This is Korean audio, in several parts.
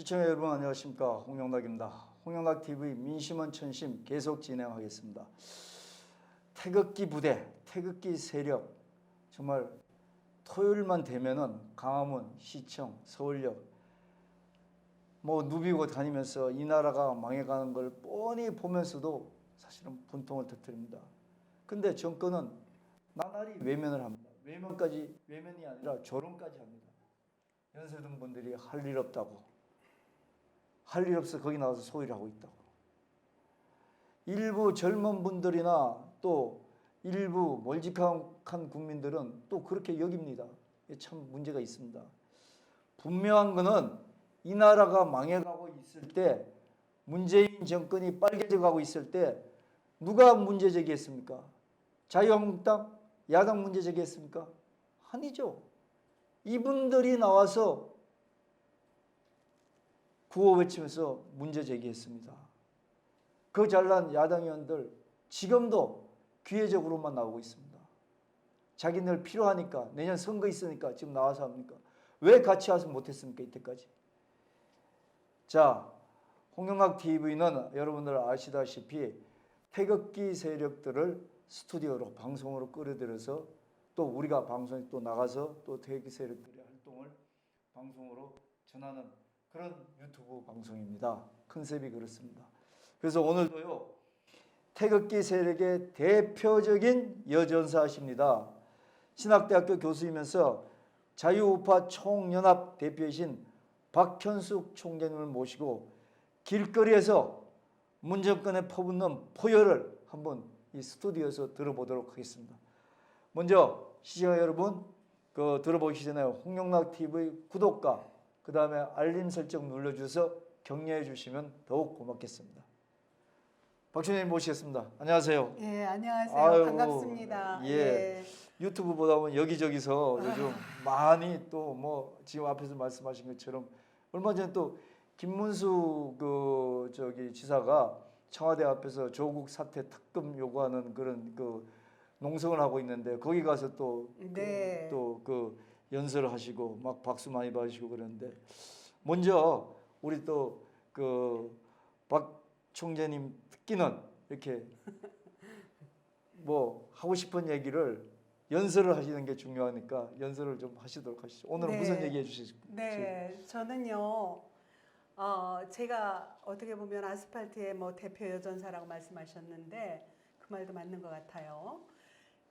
시청자 여러분 안녕하십니까. 홍영락입니다. 홍영락TV 민심원 천심 계속 진행하겠습니다. 태극기 부대, 태극기 세력 정말 토요일만 되면은 강화문, 시청, 서울역 뭐 누비고 다니면서 이 나라가 망해가는 걸 뻔히 보면서도 사실은 분통을 터뜨립니다. 근데 정권은 나날이 외면을 합니다. 외면이 아니라 조롱까지 합니다. 연세 든 분들이 할 일 없다고, 할 일 없어 거기 나와서 소리를 하고 있다고. 일부 젊은 분들이나 또 일부 멀직한 국민들은 또 그렇게 여깁니다. 참 문제가 있습니다. 분명한 것은 이 나라가 망해가고 있을 때, 문재인 정권이 빨개져 가고 있을 때 누가 문제 제기했습니까? 자유한국당? 야당 문제 제기했습니까? 아니죠. 이분들이 나와서 구호 외치면서 문제 제기했습니다. 그 잘난 야당 의원들 지금도 기회적으로만 나오고 있습니다. 자기들 필요하니까, 내년 선거 있으니까 지금 나와서 합니까? 왜 같이 와서 못했습니까? 이때까지. 자, 홍영락TV는 여러분들 아시다시피 태극기 세력들을 스튜디오로 방송으로 끌어들여서 또 우리가 방송에 또 나가서 또 태극기 세력들의 활동을 방송으로 전하는 그런 유튜브 방송입니다. 컨셉이 그렇습니다. 그래서 오늘도요, 태극기 세력의 대표적인 여전사십니다. 신학대학교 교수이면서 자유우파 총연합 대표이신 박현숙 총재님을 모시고 길거리에서 문정권에 퍼붓는 포효를 한번 이 스튜디오에서 들어보도록 하겠습니다. 먼저 시청자 여러분 들어보기 전에 홍영락TV 구독과 그 다음에 알림 설정 눌러주셔서 격려해 주시면 더욱 고맙겠습니다. 박 총재님 모시겠습니다. 안녕하세요. 예, 안녕하세요. 아유, 반갑습니다. 예. 유튜브 보다 보면 여기저기서 요즘 많이 또 뭐 지금 앞에서 말씀하신 것처럼 얼마 전에 또 김문수 지사가 청와대 앞에서 조국 사퇴 특검 요구하는 그런 농성을 하고 있는데 거기 가서 또 네. 연설을 하시고 막 박수 많이 받으시고 그러는데 먼저 우리 또 박 총재님 듣기는 이렇게 뭐 하고 싶은 얘기를 연설을 하시는 게 중요하니까 연설을 좀 하시도록 하시죠. 오늘은 네. 무슨 얘기 해주실지. 네, 저는요. 제가 어떻게 보면 아스팔트의 뭐 대표 여전사라고 말씀하셨는데 그 말도 맞는 것 같아요.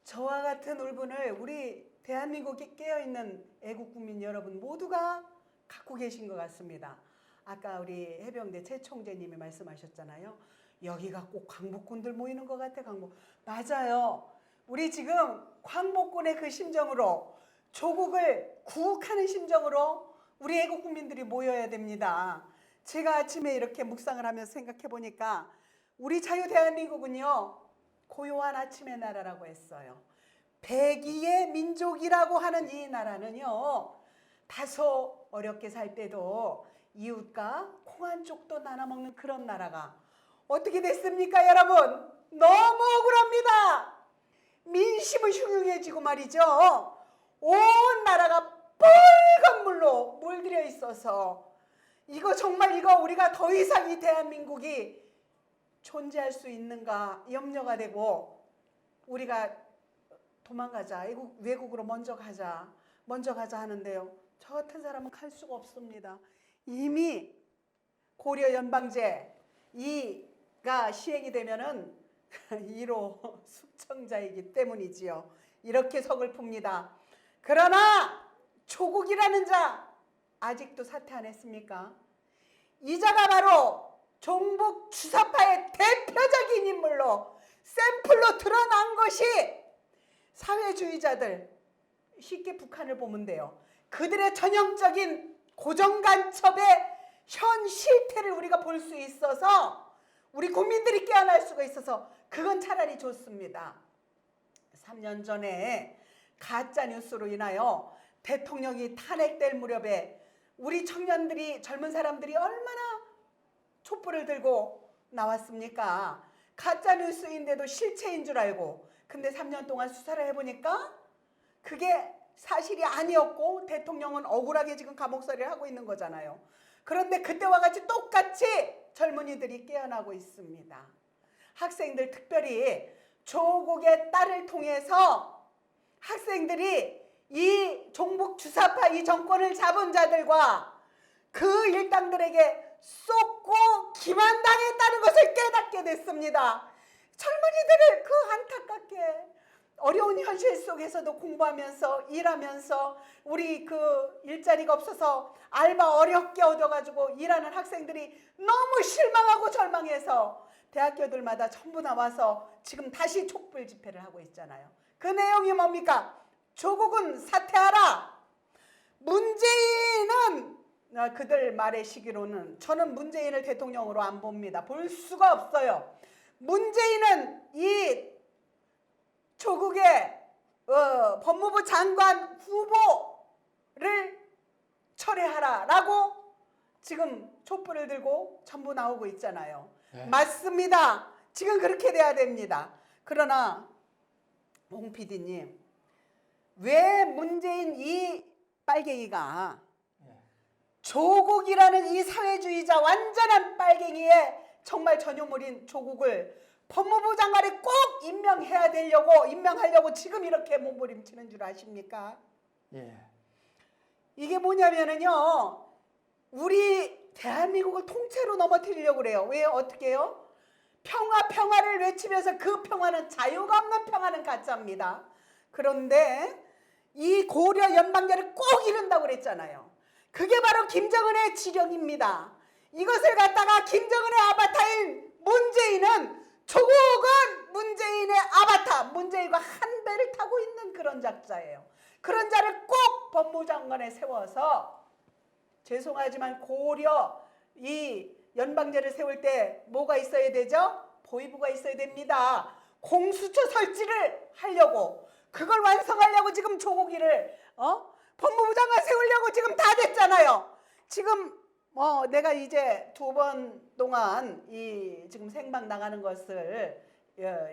저와 같은 울분을 우리 대한민국에 깨어있는 애국국민 여러분 모두가 갖고 계신 것 같습니다. 아까 우리 해병대 최 총재님이 말씀하셨잖아요. 여기가 꼭 광복군들 모이는 것 같아. 맞아요. 우리 지금 광복군의 그 심정으로 조국을 구국하는 심정으로 우리 애국국민들이 모여야 됩니다. 제가 아침에 이렇게 묵상을 하면서 생각해 보니까 우리 자유 대한민국은요, 고요한 아침의 나라라고 했어요. 백이의 민족이라고 하는 이 나라는요, 다소 어렵게 살 때도 이웃과 콩 한 쪽도 나눠 먹는 그런 나라가 어떻게 됐습니까, 여러분? 너무 억울합니다. 민심은 흉흉해지고 말이죠. 온 나라가 빨간 물로 물들여 있어서 정말 우리가 더 이상 이 대한민국이 존재할 수 있는가 염려가 되고 우리가 도망가자, 외국으로 먼저 가자 하는데요. 저 같은 사람은 갈 수가 없습니다. 이미 고려 연방제 2가 시행이 되면은 1호 숙청자이기 때문이지요. 이렇게 서글픕니다. 그러나 조국이라는 자 아직도 사퇴 안 했습니까? 이 자가 바로 종북 주사파의 대표적인 인물로 샘플로 드러난 것이 사회주의자들, 쉽게 북한을 보면 돼요. 그들의 전형적인 고정간첩의 현 실태를 우리가 볼 수 있어서 우리 국민들이 깨어날 수가 있어서 그건 차라리 좋습니다. 3년 전에 가짜뉴스로 인하여 대통령이 탄핵될 무렵에 우리 청년들이, 젊은 사람들이 얼마나 촛불을 들고 나왔습니까? 가짜뉴스인데도 실체인 줄 알고. 근데 3년 동안 수사를 해보니까 그게 사실이 아니었고 대통령은 억울하게 지금 감옥살이를 하고 있는 거잖아요. 그런데 그때와 같이 똑같이 젊은이들이 깨어나고 있습니다. 학생들 특별히 조국의 딸을 통해서 학생들이 이 종북 주사파 이 정권을 잡은 자들과 그 일당들에게 쏟고 기만당했다는 것을 깨닫게 됐습니다. 젊은이들을 그 안타깝게 어려운 현실 속에서도 공부하면서 일하면서 우리 그 일자리가 없어서 알바 어렵게 얻어가지고 일하는 학생들이 너무 실망하고 절망해서 대학교들마다 전부 나와서 지금 다시 촛불 집회를 하고 있잖아요. 그 내용이 뭡니까? 조국은 사퇴하라. 문재인은 그들 말의 시기로는 저는 문재인을 대통령으로 안 봅니다. 볼 수가 없어요. 문재인은 이 조국의 법무부 장관 후보를 철회하라라고 지금 촛불을 들고 전부 나오고 있잖아요. 네. 맞습니다. 지금 그렇게 돼야 됩니다. 그러나 홍 PD님, 왜 문재인 이 빨갱이가 조국이라는 이 사회주의자 완전한 빨갱이의 정말 전유물인 조국을 법무부 장관에 꼭 임명하려고 지금 이렇게 몸부림치는 줄 아십니까? 예. 이게 뭐냐면은요, 우리 대한민국을 통째로 넘어뜨리려고 그래요. 왜 어떻게 해요? 평화를 외치면서 그 평화는 자유가 없는 평화는 가짜입니다. 그런데 이 고려 연방제를 꼭 이룬다고 그랬잖아요. 그게 바로 김정은의 지령입니다. 이것을 갖다가 김정은의 아바타인 문재인은 조국은 문재인의 아바타, 문재인과 한 배를 타고 있는 그런 작자예요. 그런 자를 꼭 법무장관에 세워서 죄송하지만 고려 이 연방제를 세울 때 뭐가 있어야 되죠? 보위부가 있어야 됩니다. 공수처 설치를 하려고 그걸 완성하려고 지금 조국이를 법무부 장관 세우려고 지금 다 됐잖아요. 지금 내가 이제 2번 동안 이 지금 생방 나가는 것을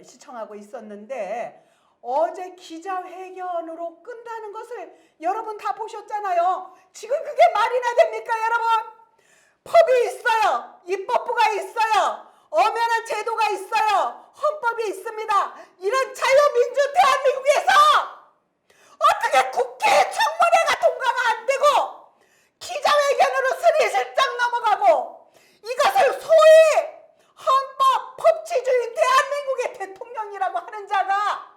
시청하고 있었는데 어제 기자회견으로 끝나는 것을 여러분 다 보셨잖아요. 지금 그게 말이나 됩니까, 여러분? 법이 있어요. 입법부가 있어요. 엄연한 제도가 있어요. 헌법이 있습니다. 이런 자유민주 대한민국에서 어떻게 국회 청문회가 통과가 안 되고 기자회견으로 스리슬쩍 넘어가고 이것을 소위 헌법 법치주의 대한민국의 대통령이라고 하는 자가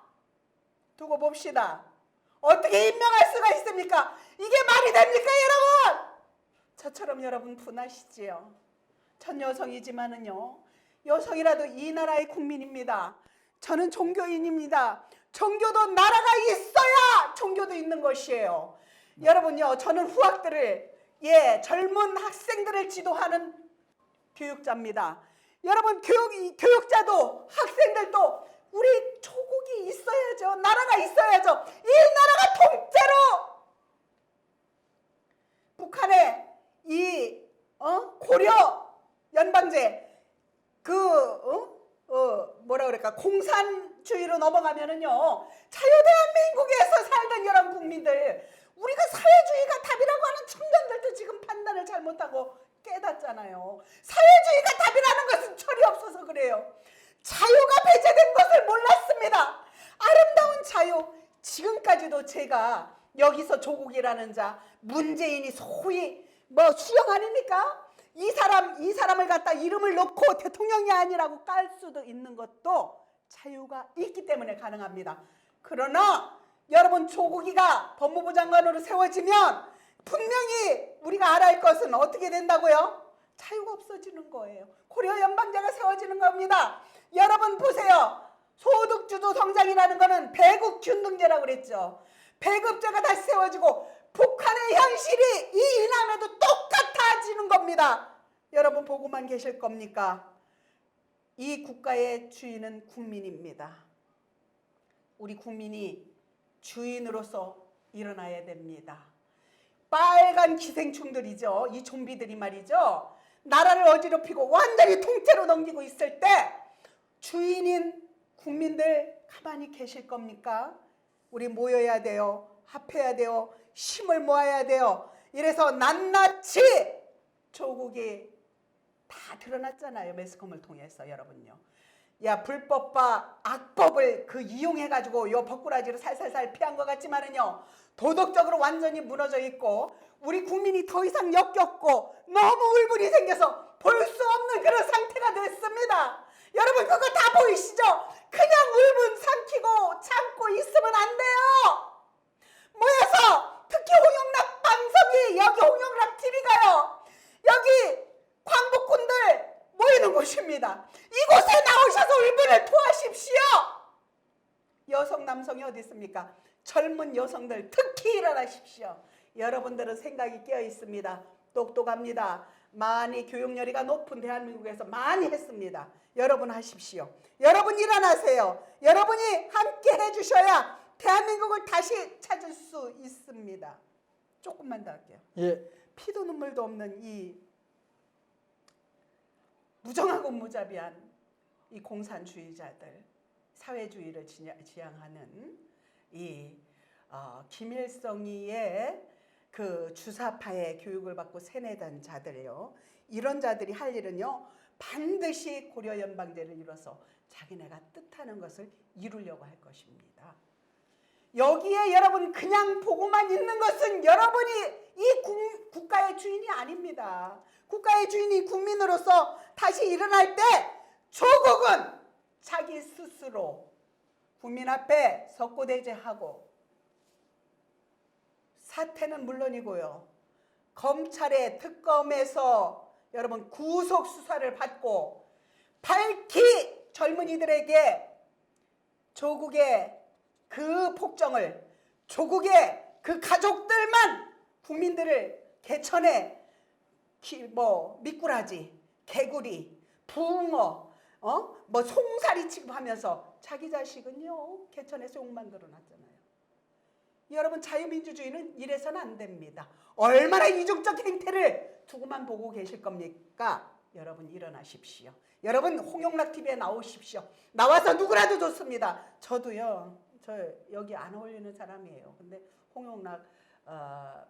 두고 봅시다. 어떻게 임명할 수가 있습니까? 이게 말이 됩니까, 여러분? 저처럼 여러분 분하시지요. 전 여성이지만은요, 여성이라도 이 나라의 국민입니다. 저는 종교인입니다. 종교도 나라가 있어야 종교도 있는 것이에요. 여러분요, 저는 후학들을 젊은 학생들을 지도하는 교육자입니다. 여러분 교육자도 학생들도 우리 조국이 있어야죠. 나라가 있어야죠. 이 나라가 통째로 북한의 이 고려 연방제 뭐라 그럴까 공산주의로 넘어가면은요, 자유대한민국에서 살던 여러 국민들, 우리가 사회주의가 답이라고 하는 청년들도 지금 판단을 잘못하고 깨닫잖아요. 사회주의가 답이라는 것은 철이 없어서 그래요. 자유가 배제된 것을 몰랐습니다. 아름다운 자유. 지금까지도 제가 여기서 조국이라는 자, 문재인이 소위 수령 아닙니까? 이 사람을 갖다 이름을 놓고 대통령이 아니라고 깔 수도 있는 것도 자유가 있기 때문에 가능합니다. 그러나 여러분, 조국이가 법무부 장관으로 세워지면 분명히 우리가 알아야 할 것은 어떻게 된다고요? 자유가 없어지는 거예요. 고려 연방제가 세워지는 겁니다. 여러분 보세요. 소득주도 성장이라는 거는 배국 균등제라고 그랬죠. 배급제가 다시 세워지고 북한의 현실이 이 이남에도 똑같아지는 겁니다. 여러분 보고만 계실 겁니까? 이 국가의 주인은 국민입니다. 우리 국민이 주인으로서 일어나야 됩니다. 빨간 기생충들이죠. 이 좀비들이 말이죠. 나라를 어지럽히고 완전히 통째로 넘기고 있을 때 주인인 국민들 가만히 계실 겁니까? 우리 모여야 돼요. 합해야 돼요. 힘을 모아야 돼요. 이래서 낱낱이 조국이 다 드러났잖아요. 매스컴을 통해서 여러분요. 야, 불법과 악법을 이용해가지고 요 법꾸라지로 살살살 피한 것 같지만은요, 도덕적으로 완전히 무너져 있고 우리 국민이 더 이상 역겹고 너무 울분이 생겨서 볼 수 없는 그런 상태가 됐습니다. 여러분 그거 다 보이시죠? 그냥 울분 삼키고 참고 있으면 안 돼요. 모여서 특히 홍영락 방송이 여기 홍영락 TV가요. 여기 광복군들 모이는 곳입니다. 이곳에 나오셔서 울분을 토하십시오. 여성 남성이 어디 있습니까? 젊은 여성들 특히 일어나십시오. 여러분들은 생각이 깨어 있습니다. 똑똑합니다. 많이 교육열의가 높은 대한민국에서 많이 했습니다. 여러분 하십시오. 여러분 일어나세요. 여러분이 함께 해주셔야 대한민국을 다시 찾을 수 있습니다. 조금만 더 할게요. 예. 피도 눈물도 없는 이 무정하고 무자비한 이 공산주의자들, 사회주의를 지향하는 이 김일성이의 그 주사파의 교육을 받고 세뇌된 자들요. 이런 자들이 할 일은요, 반드시 고려연방제를 이뤄서 자기네가 뜻하는 것을 이루려고 할 것입니다. 여기에 여러분 그냥 보고만 있는 것은 여러분이 이 국가의 주인이 아닙니다. 국가의 주인이 국민으로서 다시 일어날 때 조국은 자기 스스로 국민 앞에 석고대죄하고, 사퇴는 물론이고요, 검찰의 특검에서 여러분 구속 수사를 받고 밝히 젊은이들에게 조국의 그 폭정을, 조국의 그 가족들만 국민들을 개천에 미꾸라지, 개구리, 붕어, 송사리 취급하면서 자기 자식은요 개천에서 욕 만들어놨잖아요. 여러분 자유민주주의는 이래서는 안 됩니다. 얼마나 이중적 행태를 두고만 보고 계실 겁니까? 여러분 일어나십시오. 여러분 홍영락 TV에 나오십시오. 나와서 누구라도 좋습니다. 저도요, 저 여기 안 어울리는 사람이에요. 근데 홍영락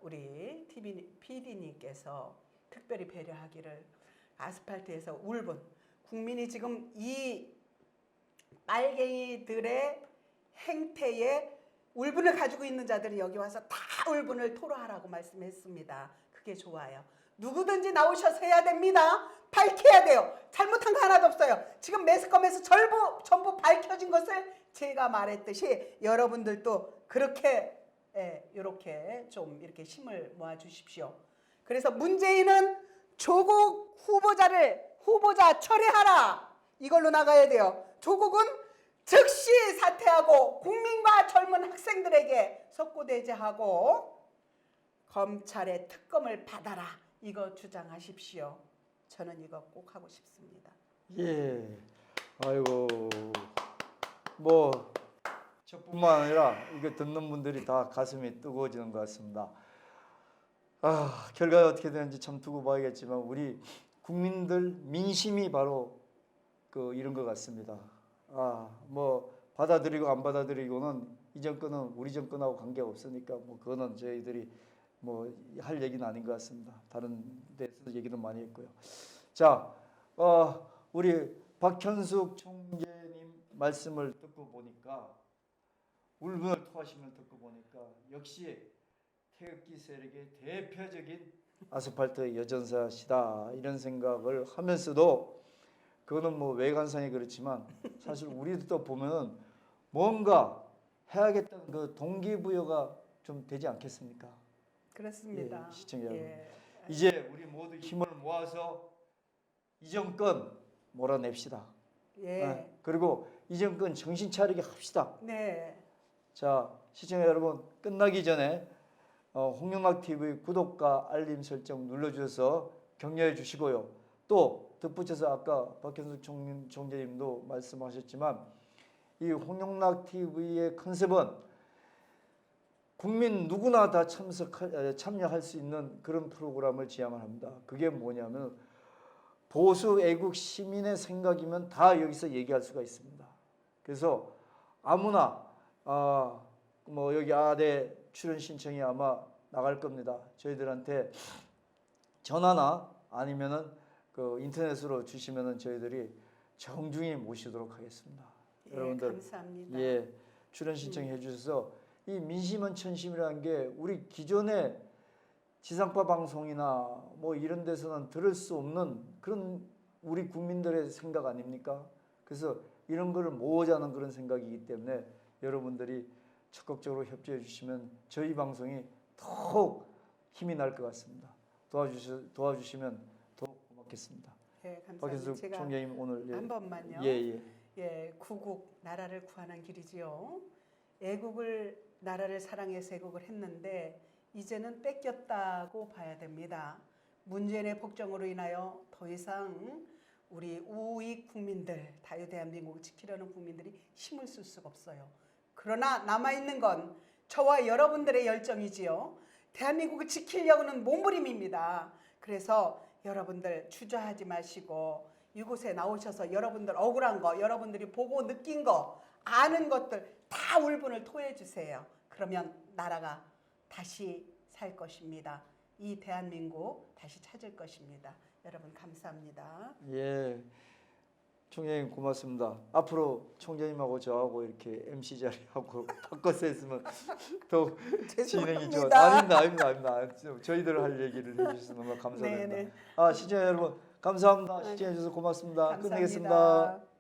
우리 PD님께서 특별히 배려하기를, 아스팔트에서 울분, 국민이 지금 이 빨갱이들의 행태에 울분을 가지고 있는 자들이 여기 와서 다 울분을 토로하라고 말씀했습니다. 그게 좋아요. 누구든지 나오셔서 해야 됩니다. 밝혀야 돼요. 잘못한 거 하나도 없어요. 지금 매스컴에서 전부 밝혀진 것을 제가 말했듯이 여러분들도 그렇게 이렇게 좀 이렇게 힘을 모아 주십시오. 그래서 문재인은 조국 후보자 철회하라, 이걸로 나가야 돼요. 조국은 즉시 사퇴하고 국민과 젊은 학생들에게 석고대죄하고 검찰의 특검을 받아라, 이거 주장하십시오. 저는 이거 꼭 하고 싶습니다. 예. 아이고, 뭐 저뿐만 아니라 이거 듣는 분들이 다 가슴이 뜨거워지는 것 같습니다. 결과가 어떻게 되는지 참 두고 봐야겠지만 우리 국민들 민심이 바로 이런 것 같습니다. 뭐 받아들이고 안 받아들이고는 이 정권은 우리 정권하고 관계가 없으니까 뭐 그거는 저희들이 뭐 할 얘기는 아닌 것 같습니다. 다른 데서 얘기도 많이 했고요. 자, 우리 박현숙 총재님 말씀을 듣고 보니까, 울분을 토하시면 듣고 보니까 역시 태극기 세력의 대표적인 아스팔트 여전사시다, 이런 생각을 하면서도, 그거는 뭐 외관상이 그렇지만 사실 우리도 또 보면은 뭔가 해야겠다는 그 동기부여가 좀 되지 않겠습니까? 그렇습니다. 예, 시청자 여러분, 예. 이제 우리 모두 힘을 모아서 이 정권 몰아냅시다. 예. 그리고 이 정권 정신 차리게 합시다. 네. 자, 시청자 여러분, 끝나기 전에 홍영락 TV 구독과 알림 설정 눌러주셔서 격려해 주시고요. 또 덧붙여서 아까 박현숙 총재님도 말씀하셨지만, 이 홍영락 TV의 컨셉은 국민 누구나 다 참여할 수 있는 그런 프로그램을 지향을 합니다. 그게 뭐냐면, 보수 애국 시민의 생각이면 다 여기서 얘기할 수가 있습니다. 그래서 아무나 뭐 여기 아대 출연 신청이 아마 나갈 겁니다. 저희들한테 전화나 아니면은 그 인터넷으로 주시면은 저희들이 정중히 모시도록 하겠습니다. 예, 여러분들 감사합니다. 예 출연 신청해 주셔서 이 민심은 천심이라는 게 우리 기존의 지상파 방송이나 뭐 이런 데서는 들을 수 없는 그런 우리 국민들의 생각 아닙니까? 그래서 이런 거를 모으자는 그런 생각이기 때문에 여러분들이 적극적으로 협조해 주시면 저희 방송이 더욱 힘이 날 것 같습니다. 도와주시면 더욱 고맙겠습니다. 예, 감사합니다. 박현숙 제가 총장님 오늘 한 번만요. 예. 예, 구국 나라를 구하는 길이지요. 애국을 나라를 사랑해서 애국을 했는데 이제는 뺏겼다고 봐야 됩니다. 문재인의 폭정으로 인하여 더 이상 우리 우익 국민들, 자유대한민국을 지키려는 국민들이 힘을 쓸 수가 없어요. 그러나 남아있는 건 저와 여러분들의 열정이지요. 대한민국을 지키려고는 몸부림입니다. 그래서 여러분들 주저하지 마시고 이곳에 나오셔서 여러분들 억울한 거, 여러분들이 보고 느낀 거, 아는 것들 다 울분을 토해 주세요. 그러면 나라가 다시 살 것입니다. 이 대한민국 다시 찾을 것입니다. 여러분 감사합니다. 예. 총장님 고맙습니다. 앞으로 총장님하고 저하고 이렇게 MC 자리하고 바꿔서 했으면 더 진행이 좋아. 아닙니다. 저희들 할 얘기를 해주셔서 너무 감사드립니다. 네네. 시청자 여러분 감사합니다. 시청해 주셔서 고맙습니다. 감사합니다. 끝내겠습니다.